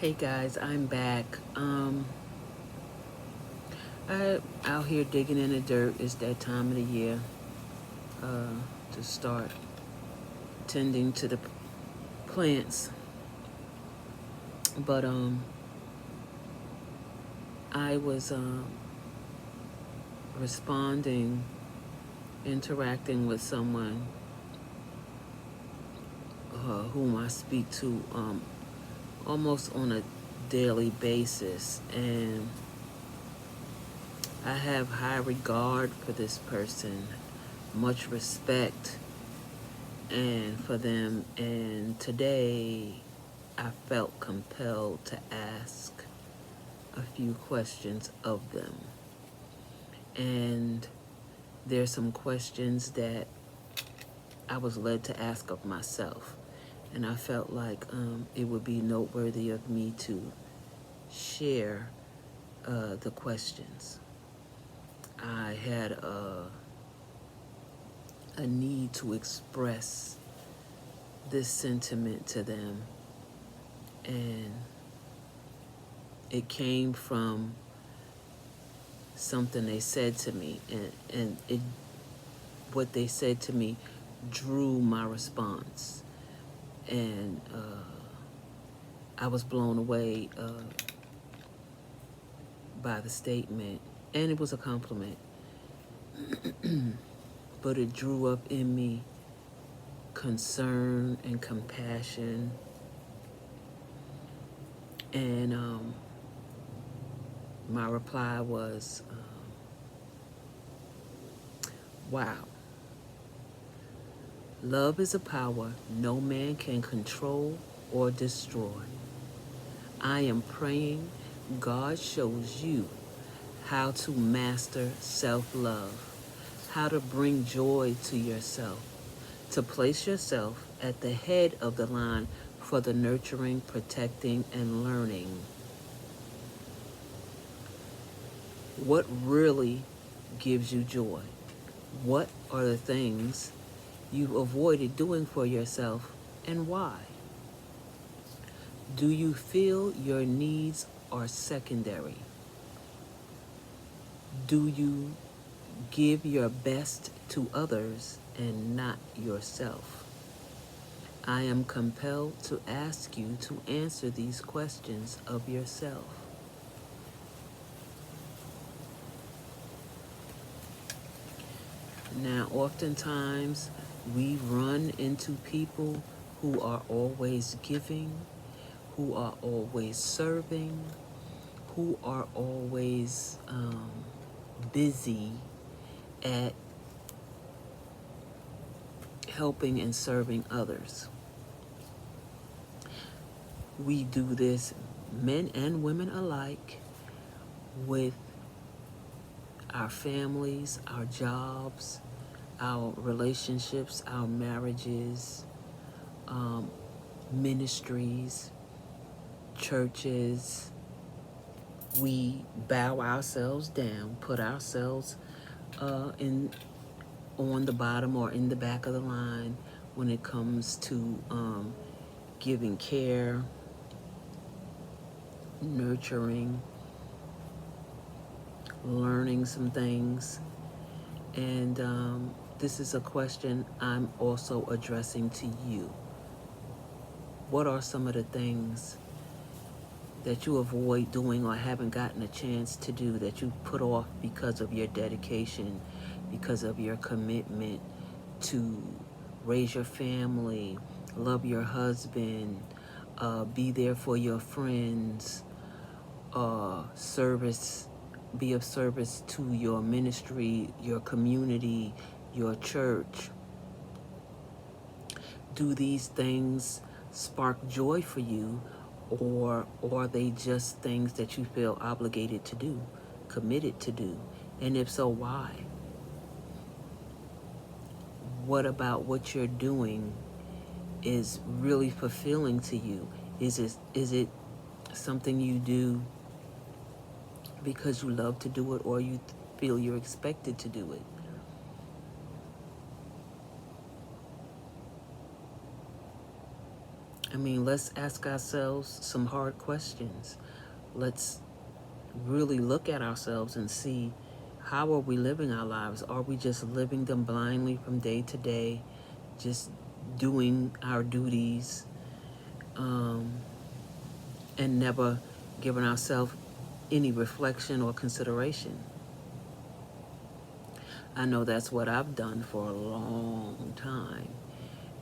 Hey guys, I'm back. I out here digging in the dirt. It's that time of the year to start tending to the plants. But I was responding, interacting with someone whom I speak to almost on a daily basis, and I have high regard for this person, much respect and for them. And today I felt compelled to ask a few questions of them. And there's some questions that I was led to ask of myself. And I felt like it would be noteworthy of me to share the questions. I had a need to express this sentiment to them, and it came from something they said to me, and what they said to me drew my response, and I was blown away by the statement, and it was a compliment, but it drew up in me concern and compassion, and my reply was, wow. Love is a power no man can control or destroy. I am praying God shows you how to master self-love, how to bring joy to yourself, to place yourself at the head of the line for the nurturing, protecting, and learning. What really gives you joy? What are the things you've avoided doing for yourself, and why? Do you feel your needs are secondary? Do you give your best to others and not yourself? I am compelled to ask you to answer these questions of yourself. Now, oftentimes we run into people who are always giving, who are always serving, who are always busy at helping and serving others. We do this, men and women alike, with our families, our jobs, our relationships, our marriages, ministries, churches. We bow ourselves down, put ourselves in on the bottom or in the back of the line when it comes to giving care, nurturing, learning some things. And this is a question I'm also addressing to you. What are some of the things that you avoid doing or haven't gotten a chance to do, that you put off because of your dedication, because of your commitment to raise your family, love your husband, be there for your friends, be of service to your ministry, your community, your church? Do these things spark joy for you, or are they just things that you feel obligated to do, committed to do? And if so, why? What about what you're doing is really fulfilling to you? Is it something you do because you love to do it, or you feel you're expected to do it? I mean, let's ask ourselves some hard questions. Let's really look at ourselves and see, how are we living our lives? Are we just living them blindly from day to day, just doing our duties, and never giving ourselves any reflection or consideration? I know that's what I've done for a long time.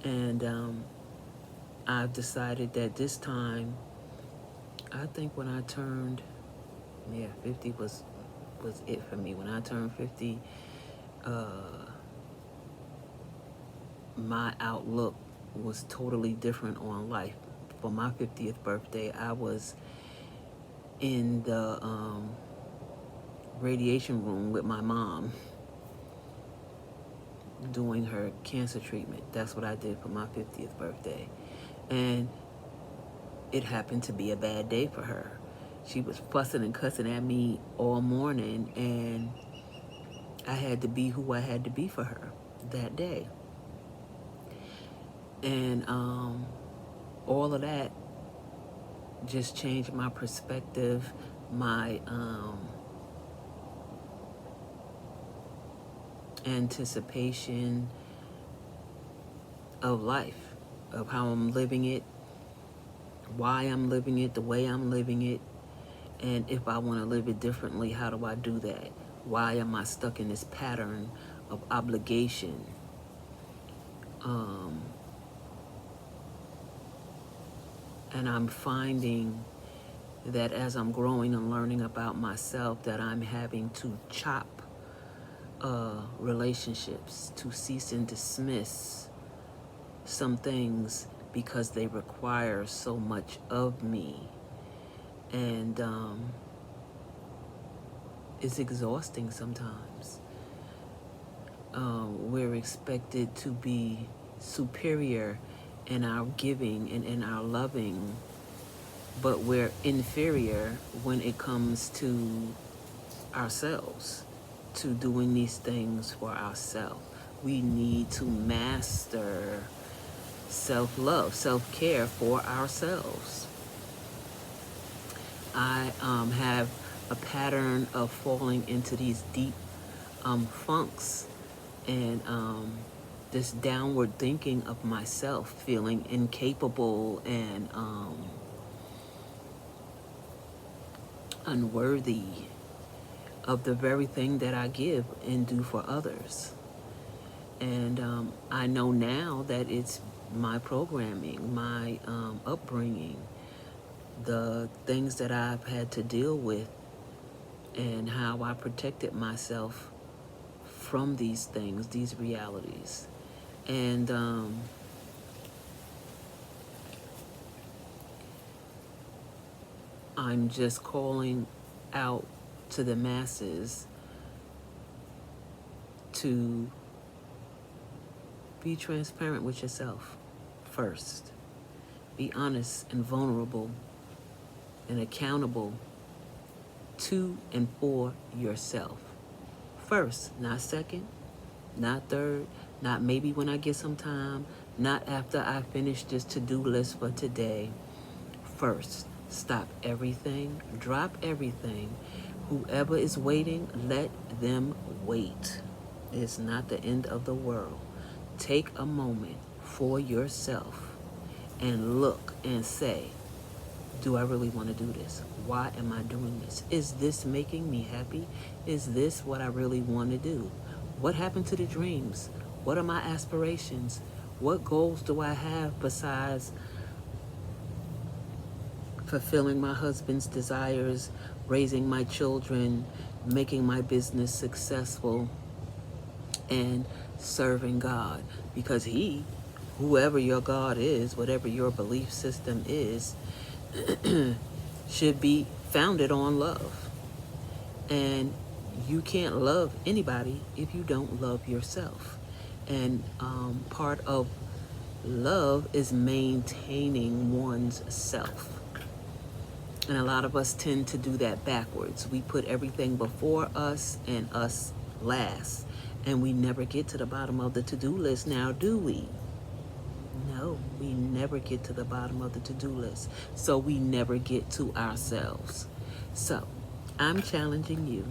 And I've decided that this time, I think when I turned, 50 was it for me. When I turned 50, my outlook was totally different on life. For my 50th birthday, I was in the radiation room with my mom doing her cancer treatment. That's what I did for my 50th birthday. And it happened to be a bad day for her. She was fussing and cussing at me all morning, and I had to be who I had to be for her that day. And all of that just changed my perspective, my anticipation of life, of how I'm living it, why I'm living it, the way I'm living it, and if I want to live it differently, how do I do that? Why am I stuck in this pattern of obligation? And I'm finding that as I'm growing and learning about myself, that I'm having to chop relationships, to cease and dismiss some things because they require so much of me. And it's exhausting sometimes. We're expected to be superior in our giving and in our loving, but we're inferior when it comes to ourselves, to doing these things for ourselves. We need to master self-love, self-care for ourselves. I have a pattern of falling into these deep funks and this downward thinking of myself, feeling incapable and unworthy of the very thing that I give and do for others. And I know now that it's my programming, my upbringing, the things that I've had to deal with, and how I protected myself from these things, these realities. And I'm just calling out to the masses to be transparent with yourself first. Be honest and vulnerable and accountable to and for yourself. First, not second, not third, not maybe when I get some time, not after I finish this to-do list for today. First, stop everything, drop everything. Whoever is waiting, let them wait. It's not the end of the world. Take a moment for yourself and look and say, do I really want to do this? Why am I doing this? Is this making me happy? Is this what I really want to do? What happened to the dreams? What are my aspirations? What goals do I have besides fulfilling my husband's desires, raising my children, making my business successful, and serving God? Because whoever your God is, whatever your belief system is, should be founded on love. And you can't love anybody if you don't love yourself. And part of love is maintaining one's self. And a lot of us tend to do that backwards. We put everything before us and us last. And we never get to the bottom of the to-do list now, do we? No, we never never get to the bottom of the to-do list. So we never get to ourselves. So I'm challenging you,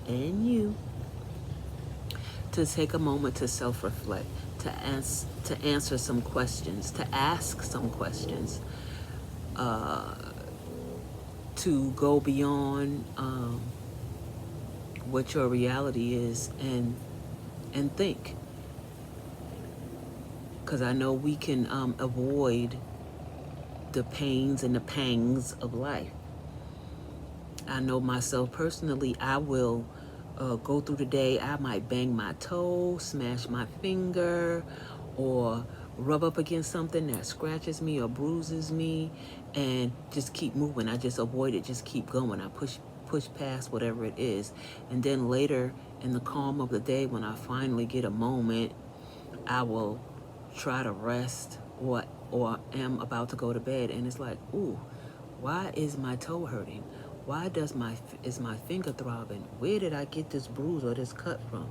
and you, to take a moment to self-reflect, to answer some questions, to ask some questions, to go beyond what your reality is, and think. Because I know we can avoid the pains and the pangs of life. I know myself personally, I will go through the day, I might bang my toe, smash my finger, or rub up against something that scratches me or bruises me, and just keep moving. I just avoid it, just keep going. I push past whatever it is. And then later in the calm of the day, when I finally get a moment, I will try to rest, or am about to go to bed, and it's like, ooh, why is my toe hurting? Why is my finger throbbing? Where did I get this bruise or this cut from?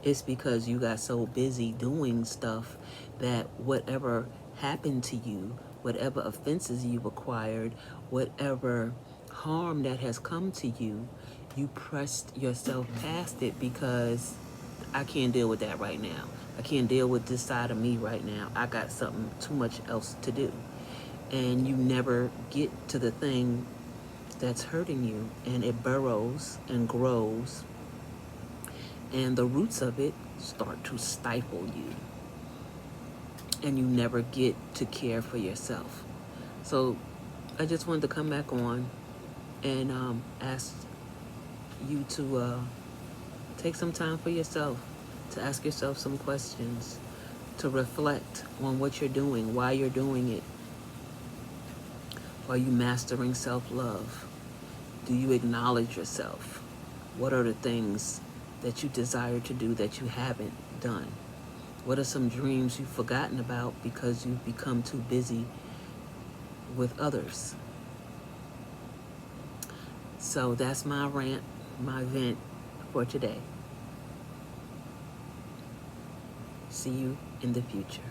It's because you got so busy doing stuff that whatever happened to you, whatever offenses you've acquired, whatever harm that has come to you, you pressed yourself past it because I can't deal with that right now. I can't deal with this side of me right now. I got something too much else to do. And you never get to the thing that's hurting you, and it burrows and grows, and the roots of it start to stifle you, and you never get to care for yourself. So I just wanted to come back on and ask you to take some time for yourself, to ask yourself some questions, to reflect on what you're doing, why you're doing it. Are you mastering self-love? Do you acknowledge yourself? What are the things that you desire to do that you haven't done? What are some dreams you've forgotten about because you've become too busy with others? So that's my rant, my vent for today. See you in the future.